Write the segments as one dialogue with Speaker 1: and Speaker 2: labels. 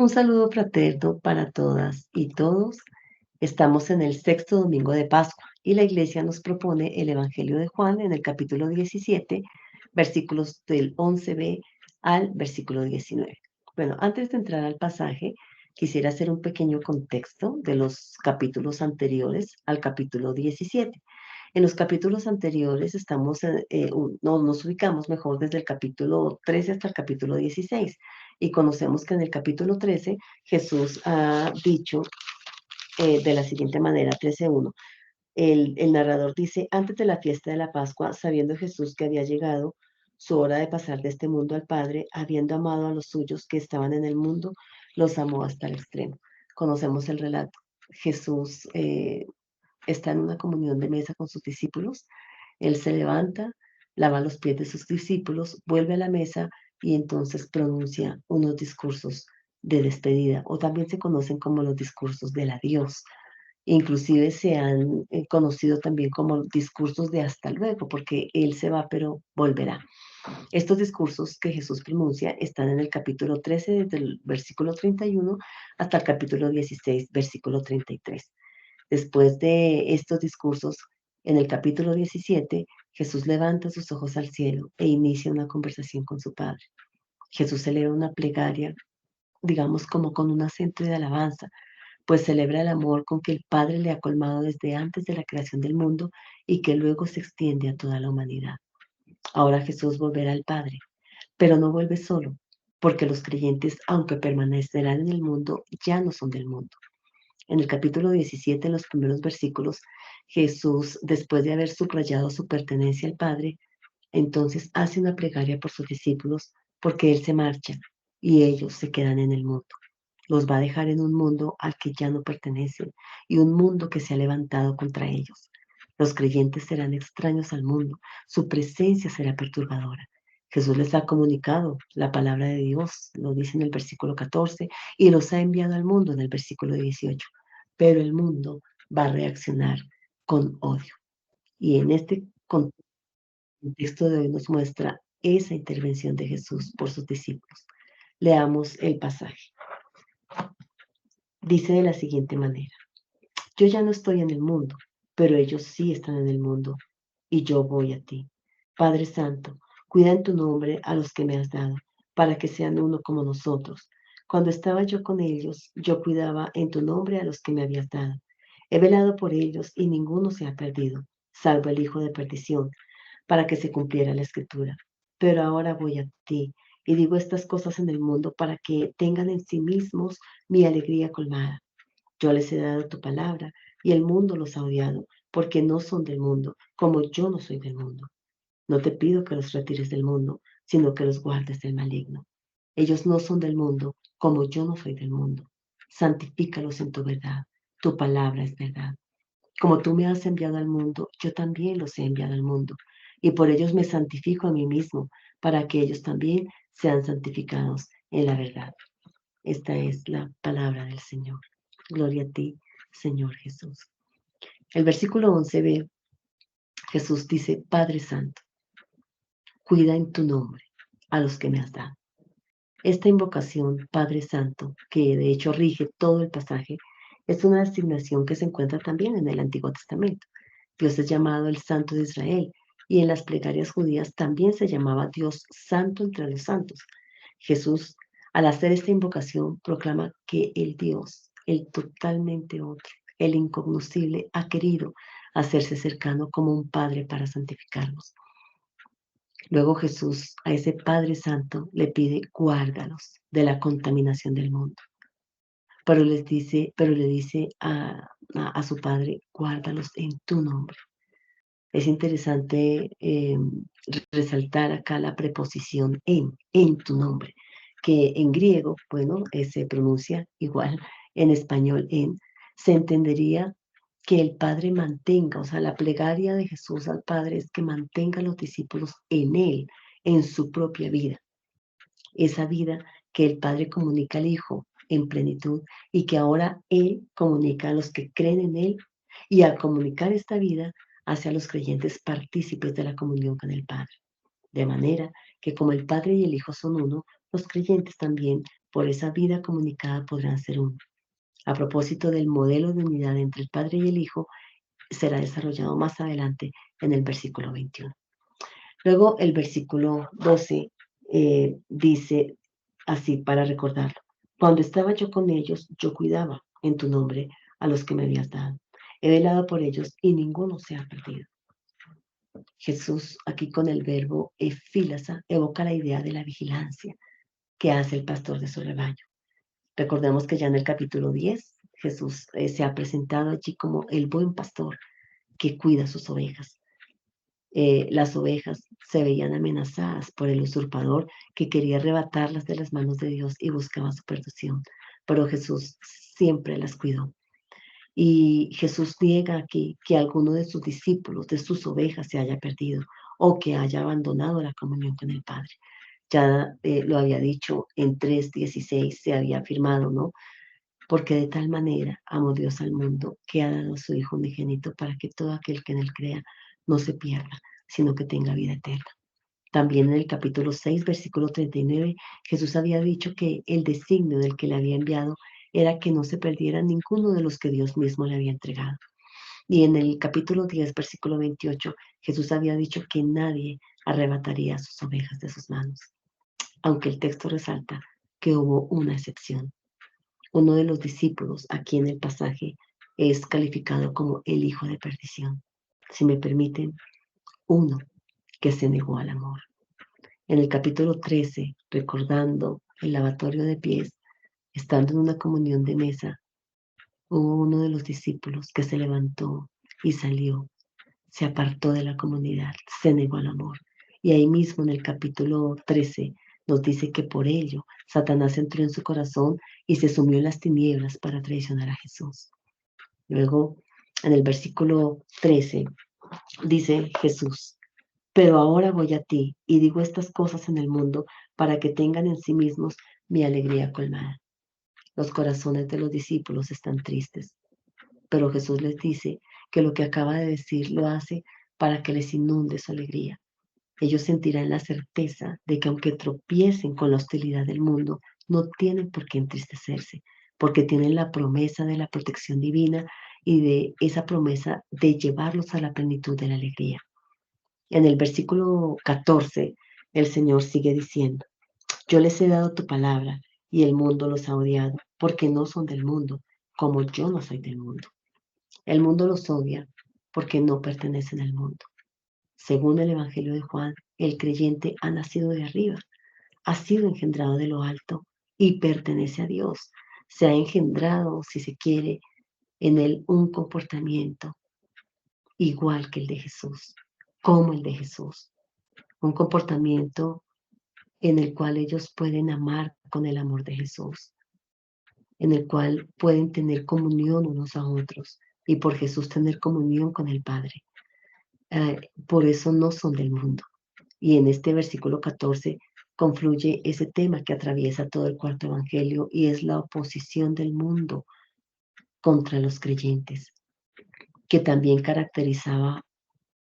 Speaker 1: Un saludo fraterno para todas y todos. Estamos en el sexto domingo de Pascua y la Iglesia nos propone el Evangelio de Juan en el capítulo 17, versículos del 11b al versículo 19. Bueno, antes de entrar al pasaje, quisiera hacer un pequeño contexto de los capítulos anteriores al capítulo 17. En los capítulos anteriores nos ubicamos mejor desde el capítulo 13 hasta el capítulo 16 y conocemos que en el capítulo 13 Jesús ha dicho de la siguiente manera, 13:1. El narrador dice, antes de la fiesta de la Pascua, sabiendo Jesús que había llegado su hora de pasar de este mundo al Padre, habiendo amado a los suyos que estaban en el mundo, los amó hasta el extremo. Conocemos el relato. Jesús está en una comunión de mesa con sus discípulos. Él se levanta, lava los pies de sus discípulos, vuelve a la mesa y entonces pronuncia unos discursos de despedida, o también se conocen como los discursos del adiós. Inclusive se han conocido también como discursos de hasta luego, porque Él se va, pero volverá. Estos discursos que Jesús pronuncia están en el capítulo 13, desde el versículo 31 hasta el capítulo 16, versículo 33. Después de estos discursos, en el capítulo 17, Jesús levanta sus ojos al cielo e inicia una conversación con su Padre. Jesús celebra una plegaria, digamos como con un acento de alabanza, pues celebra el amor con que el Padre le ha colmado desde antes de la creación del mundo y que luego se extiende a toda la humanidad. Ahora Jesús volverá al Padre, pero no vuelve solo, porque los creyentes, aunque permanecerán en el mundo, ya no son del mundo. En el capítulo 17, en los primeros versículos, Jesús, después de haber subrayado su pertenencia al Padre, entonces hace una plegaria por sus discípulos, porque Él se marcha y ellos se quedan en el mundo. Los va a dejar en un mundo al que ya no pertenecen y un mundo que se ha levantado contra ellos. Los creyentes serán extraños al mundo, su presencia será perturbadora. Jesús les ha comunicado la palabra de Dios, lo dice en el versículo 14, y los ha enviado al mundo en el versículo 18. Pero el mundo va a reaccionar con odio. Y en este contexto de hoy nos muestra esa intervención de Jesús por sus discípulos. Leamos el pasaje. Dice de la siguiente manera. Yo ya no estoy en el mundo, pero ellos sí están en el mundo, y yo voy a ti. Padre Santo, cuida en tu nombre a los que me has dado, para que sean uno como nosotros. Cuando estaba yo con ellos, yo cuidaba en tu nombre a los que me habías dado. He velado por ellos y ninguno se ha perdido, salvo el hijo de perdición, para que se cumpliera la escritura. Pero ahora voy a ti y digo estas cosas en el mundo para que tengan en sí mismos mi alegría colmada. Yo les he dado tu palabra y el mundo los ha odiado, porque no son del mundo, como yo no soy del mundo. No te pido que los retires del mundo, sino que los guardes del maligno. Ellos no son del mundo, como yo no soy del mundo. Santifícalos en tu verdad. Tu palabra es verdad. Como tú me has enviado al mundo, yo también los he enviado al mundo. Y por ellos me santifico a mí mismo, para que ellos también sean santificados en la verdad. Esta es la palabra del Señor. Gloria a ti, Señor Jesús. El versículo 11b, Jesús dice, Padre Santo, cuida en tu nombre a los que me has dado. Esta invocación, Padre Santo, que de hecho rige todo el pasaje, es una asignación que se encuentra también en el Antiguo Testamento. Dios es llamado el Santo de Israel y en las plegarias judías también se llamaba Dios Santo entre los santos. Jesús, al hacer esta invocación, proclama que el Dios, el totalmente otro, el incognoscible, ha querido hacerse cercano como un Padre para santificarnos. Luego Jesús a ese Padre Santo le pide guárdalos de la contaminación del mundo. Pero le dice a su Padre, guárdalos en tu nombre. Es interesante resaltar acá la preposición en tu nombre, que en griego, bueno, se pronuncia igual en español se entendería que el Padre mantenga, o sea, la plegaria de Jesús al Padre es que mantenga a los discípulos en Él, en su propia vida, esa vida que el Padre comunica al Hijo en plenitud y que ahora Él comunica a los que creen en Él y al comunicar esta vida hacia los creyentes partícipes de la comunión con el Padre. De manera que como el Padre y el Hijo son uno, los creyentes también por esa vida comunicada podrán ser uno. A propósito del modelo de unidad entre el Padre y el Hijo, será desarrollado más adelante en el versículo 21. Luego el versículo 12 dice así para recordarlo. Cuando estaba yo con ellos, yo cuidaba en tu nombre a los que me habías dado. He velado por ellos y ninguno se ha perdido. Jesús aquí con el verbo efílasa evoca la idea de la vigilancia que hace el pastor de su rebaño. Recordemos que ya en el capítulo 10 Jesús se ha presentado allí como el buen pastor que cuida sus ovejas. Las ovejas se veían amenazadas por el usurpador que quería arrebatarlas de las manos de Dios y buscaba su perdición, pero Jesús siempre las cuidó. Y Jesús niega aquí que alguno de sus discípulos, de sus ovejas, se haya perdido o que haya abandonado la comunión con el Padre. Ya lo había dicho en 3:16, se había afirmado, ¿no? Porque de tal manera amó Dios al mundo que ha dado a su Hijo unigénito para que todo aquel que en él crea no se pierda, sino que tenga vida eterna. También en el capítulo 6, versículo 39, Jesús había dicho que el designio del que le había enviado era que no se perdiera ninguno de los que Dios mismo le había entregado. Y en el capítulo 10, versículo 28, Jesús había dicho que nadie arrebataría sus ovejas de sus manos, aunque el texto resalta que hubo una excepción. Uno de los discípulos aquí en el pasaje es calificado como el hijo de perdición. Si me permiten, uno que se negó al amor. En el capítulo 13, recordando el lavatorio de pies, estando en una comunión de mesa, hubo uno de los discípulos que se levantó y salió, se apartó de la comunidad, se negó al amor. Y ahí mismo en el capítulo 13 nos dice que por ello Satanás entró en su corazón y se sumió en las tinieblas para traicionar a Jesús. Luego, en el versículo 13, dice Jesús, pero ahora voy a ti y digo estas cosas en el mundo para que tengan en sí mismos mi alegría colmada. Los corazones de los discípulos están tristes, pero Jesús les dice que lo que acaba de decir lo hace para que les inunde su alegría. Ellos sentirán la certeza de que aunque tropiecen con la hostilidad del mundo, no tienen por qué entristecerse, porque tienen la promesa de la protección divina y de esa promesa de llevarlos a la plenitud de la alegría. En el versículo 14, el Señor sigue diciendo, yo les he dado tu palabra y el mundo los ha odiado, porque no son del mundo, como yo no soy del mundo. El mundo los odia porque no pertenecen al mundo. Según el Evangelio de Juan, el creyente ha nacido de arriba, ha sido engendrado de lo alto y pertenece a Dios. Se ha engendrado, si se quiere, en él un comportamiento igual que el de Jesús, como el de Jesús. Un comportamiento en el cual ellos pueden amar con el amor de Jesús, en el cual pueden tener comunión unos a otros y por Jesús tener comunión con el Padre. Por eso no son del mundo. Y en este versículo 14 confluye ese tema que atraviesa todo el cuarto evangelio y es la oposición del mundo contra los creyentes, que también caracterizaba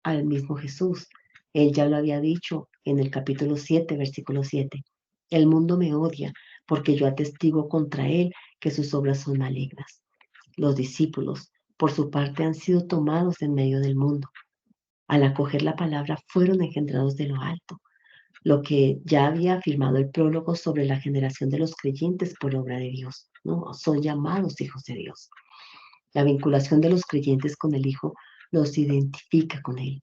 Speaker 1: al mismo Jesús. Él ya lo había dicho en el capítulo 7, versículo 7. El mundo me odia porque yo atestigo contra él que sus obras son malignas. Los discípulos, por su parte, han sido tomados en medio del mundo. Al acoger la palabra, fueron engendrados de lo alto, lo que ya había afirmado el prólogo sobre la generación de los creyentes por obra de Dios, ¿no? Son llamados hijos de Dios. La vinculación de los creyentes con el Hijo los identifica con Él.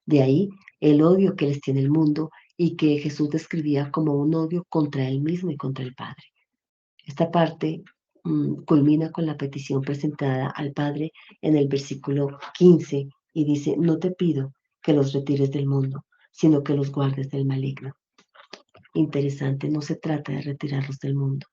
Speaker 1: De ahí el odio que les tiene el mundo y que Jesús describía como un odio contra Él mismo y contra el Padre. Esta parte culmina con la petición presentada al Padre en el versículo 15 y dice, no te pido que los retires del mundo, sino que los guardes del maligno. Interesante, no se trata de retirarlos del mundo,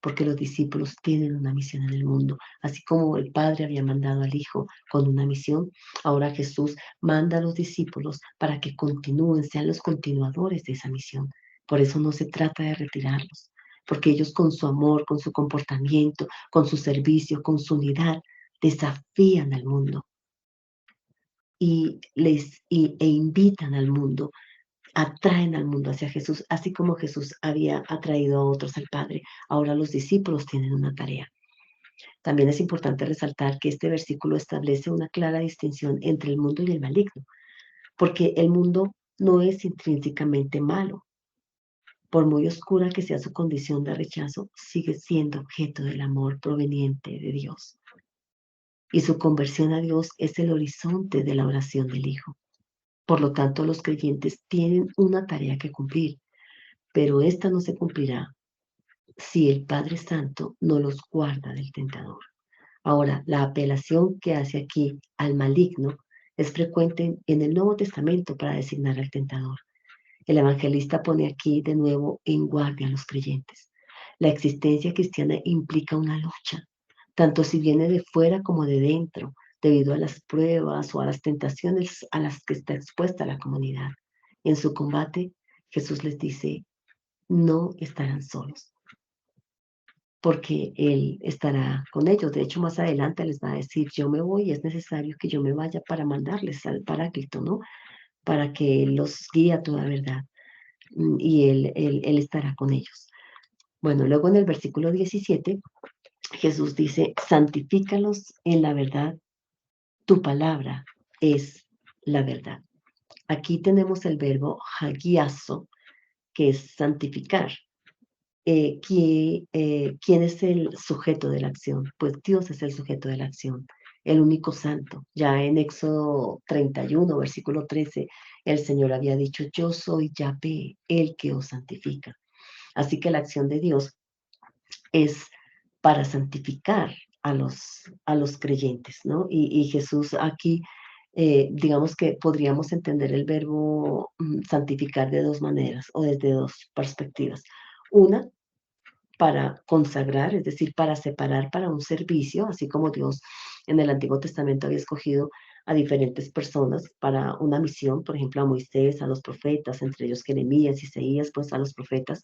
Speaker 1: porque los discípulos tienen una misión en el mundo. Así como el Padre había mandado al Hijo con una misión, ahora Jesús manda a los discípulos para que continúen, sean los continuadores de esa misión. Por eso no se trata de retirarlos, porque ellos con su amor, con su comportamiento, con su servicio, con su unidad, desafían al mundo e invitan al mundo atraen al mundo hacia Jesús, así como Jesús había atraído a otros al Padre. Ahora los discípulos tienen una tarea. También es importante resaltar que este versículo establece una clara distinción entre el mundo y el maligno, porque el mundo no es intrínsecamente malo. Por muy oscura que sea su condición de rechazo, sigue siendo objeto del amor proveniente de Dios. Y su conversión a Dios es el horizonte de la oración del Hijo. Por lo tanto, los creyentes tienen una tarea que cumplir, pero esta no se cumplirá si el Padre Santo no los guarda del tentador. Ahora, la apelación que hace aquí al maligno es frecuente en el Nuevo Testamento para designar al tentador. El evangelista pone aquí de nuevo en guardia a los creyentes. La existencia cristiana implica una lucha, tanto si viene de fuera como de dentro, debido a las pruebas o a las tentaciones a las que está expuesta la comunidad. En su combate, Jesús les dice, no estarán solos, porque Él estará con ellos. De hecho, más adelante les va a decir, yo me voy y es necesario que yo me vaya para mandarles al Paráclito, ¿no? Para que los guíe a toda verdad. Y él estará con ellos. Bueno, luego en el versículo 17, Jesús dice, santifícalos en la verdad, tu palabra es la verdad. Aquí tenemos el verbo hagiazo, que es santificar. ¿Quién es el sujeto de la acción? Pues Dios es el sujeto de la acción, el único santo. Ya en Éxodo 31, versículo 13, el Señor había dicho, yo soy Yahvé, el que os santifica. Así que la acción de Dios es para santificar a los creyentes, ¿no? Y Jesús aquí, digamos que podríamos entender el verbo santificar de dos maneras o desde dos perspectivas. Una, para consagrar, es decir, para separar para un servicio, así como Dios en el Antiguo Testamento había escogido a diferentes personas para una misión, por ejemplo, a Moisés, a los profetas, entre ellos Jeremías, Isaías, pues a los profetas,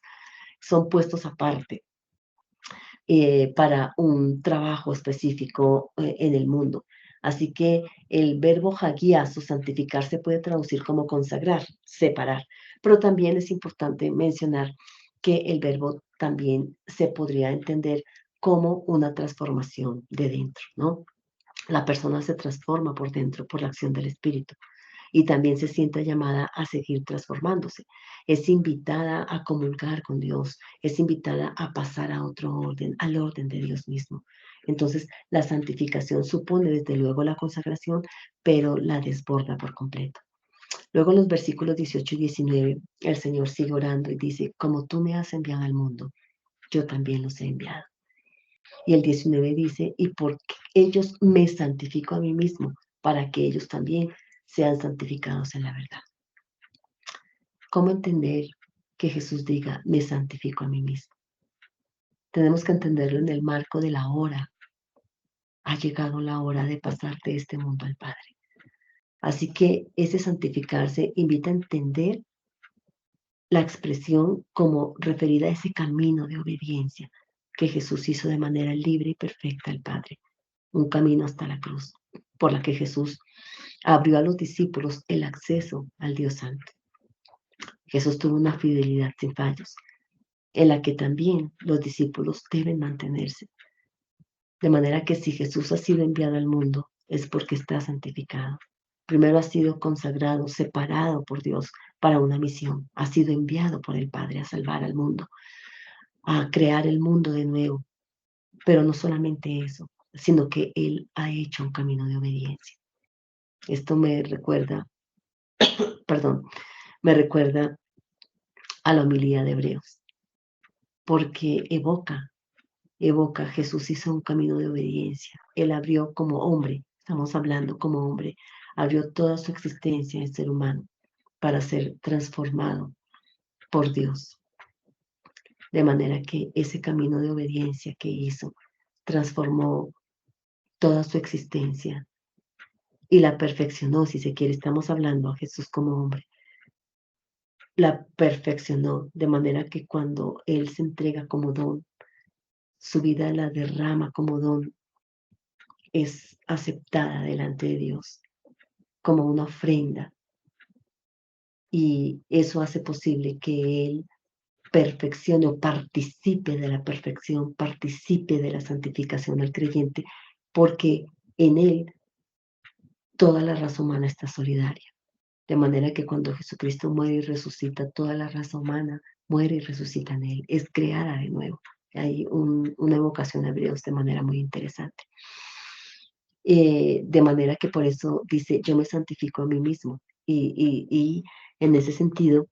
Speaker 1: son puestos aparte para un trabajo específico en el mundo. Así que el verbo hagiazo, santificar, se puede traducir como consagrar, separar, pero también es importante mencionar que el verbo también se podría entender como una transformación de dentro, ¿no? La persona se transforma por dentro por la acción del Espíritu y también se sienta llamada a seguir transformándose. Es invitada a comulgar con Dios, es invitada a pasar a otro orden, al orden de Dios mismo. Entonces, la santificación supone desde luego la consagración, pero la desborda por completo. Luego en los versículos 18 y 19, el Señor sigue orando y dice, como tú me has enviado al mundo, yo también los he enviado. Y el 19 dice, y porque ellos me santifico a mí mismo, para que ellos también sean santificados en la verdad. ¿Cómo entender que Jesús diga, me santifico a mí mismo? Tenemos que entenderlo en el marco de la hora. Ha llegado la hora de pasar de este mundo al Padre. Así que ese santificarse invita a entender la expresión como referida a ese camino de obediencia que Jesús hizo de manera libre y perfecta al Padre. Un camino hasta la cruz, por la que Jesús abrió a los discípulos el acceso al Dios Santo. Jesús tuvo una fidelidad sin fallos, en la que también los discípulos deben mantenerse. De manera que si Jesús ha sido enviado al mundo, es porque está santificado. Primero ha sido consagrado, separado por Dios para una misión. Ha sido enviado por el Padre a salvar al mundo, a crear el mundo de nuevo. Pero no solamente eso, sino que Él ha hecho un camino de obediencia. Esto me recuerda, perdón, me recuerda a la homilía de Hebreos, porque evoca, Jesús hizo un camino de obediencia. Él abrió como hombre, estamos hablando como hombre, abrió toda su existencia en ser humano para ser transformado por Dios. De manera que ese camino de obediencia que hizo transformó toda su existencia y la perfeccionó, si se quiere. Estamos hablando a Jesús como hombre. La perfeccionó de manera que cuando Él se entrega como don, su vida la derrama como don, es aceptada delante de Dios como una ofrenda y eso hace posible que Él perfeccione o participe de la perfección, participe de la santificación del creyente, porque en Él toda la raza humana está solidaria. De manera que cuando Jesucristo muere y resucita, toda la raza humana muere y resucita en Él, es creada de nuevo. Hay una evocación a Hebreos de manera muy interesante. De manera que por eso dice, yo me santifico a mí mismo. Y en ese sentido,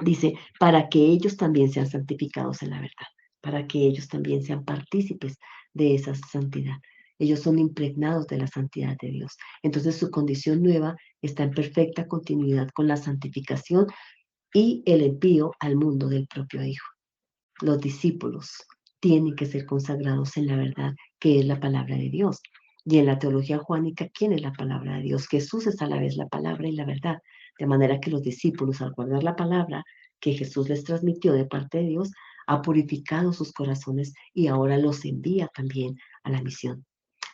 Speaker 1: dice, para que ellos también sean santificados en la verdad, para que ellos también sean partícipes de esa santidad. Ellos son impregnados de la santidad de Dios. Entonces su condición nueva está en perfecta continuidad con la santificación y el envío al mundo del propio Hijo. Los discípulos tienen que ser consagrados en la verdad, que es la palabra de Dios. Y en la teología juánica, ¿quién es la palabra de Dios? Jesús es a la vez la palabra y la verdad. De manera que los discípulos, al guardar la palabra que Jesús les transmitió de parte de Dios, ha purificado sus corazones y ahora los envía también a la misión.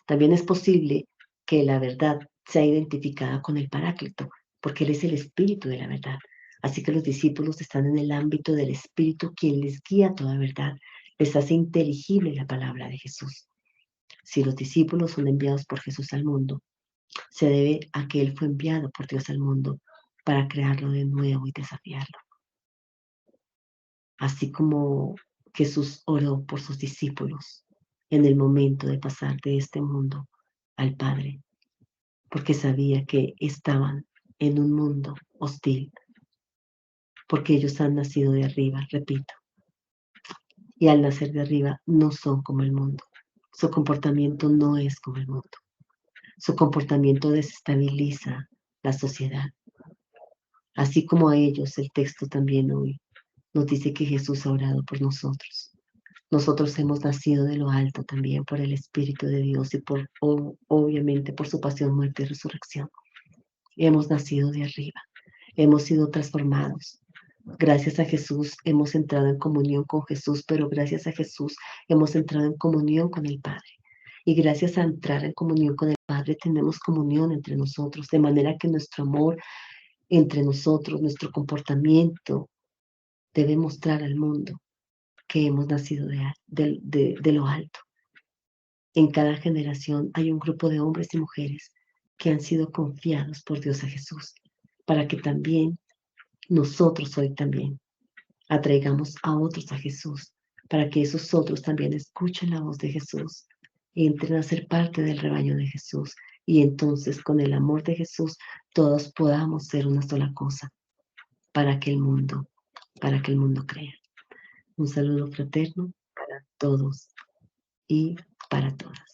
Speaker 1: También es posible que la verdad sea identificada con el Paráclito, porque Él es el Espíritu de la verdad. Así que los discípulos están en el ámbito del Espíritu, quien les guía toda verdad, les hace inteligible la palabra de Jesús. Si los discípulos son enviados por Jesús al mundo, se debe a que Él fue enviado por Dios al mundo para crearlo de nuevo y desafiarlo. Así como Jesús oró por sus discípulos en el momento de pasar de este mundo al Padre, porque sabía que estaban en un mundo hostil, porque ellos han nacido de arriba, repito, y al nacer de arriba no son como el mundo. Su comportamiento no es como el mundo. Su comportamiento desestabiliza la sociedad. Así como a ellos, el texto también hoy nos dice que Jesús ha orado por nosotros. Nosotros hemos nacido de lo alto también por el Espíritu de Dios y obviamente por su pasión, muerte y resurrección. Hemos nacido de arriba. Hemos sido transformados. Gracias a Jesús hemos entrado en comunión con Jesús, pero gracias a Jesús hemos entrado en comunión con el Padre. Y gracias a entrar en comunión con el Padre tenemos comunión entre nosotros, de manera que nuestro amor entre nosotros, nuestro comportamiento debe mostrar al mundo que hemos nacido de lo alto. En cada generación hay un grupo de hombres y mujeres que han sido confiados por Dios a Jesús, para que también nosotros hoy también atraigamos a otros a Jesús, para que esos otros también escuchen la voz de Jesús y entren a ser parte del rebaño de Jesús. Y entonces con el amor de Jesús todos podamos ser una sola cosa para que el mundo, para que el mundo crea. Un saludo fraterno para todos y para todas.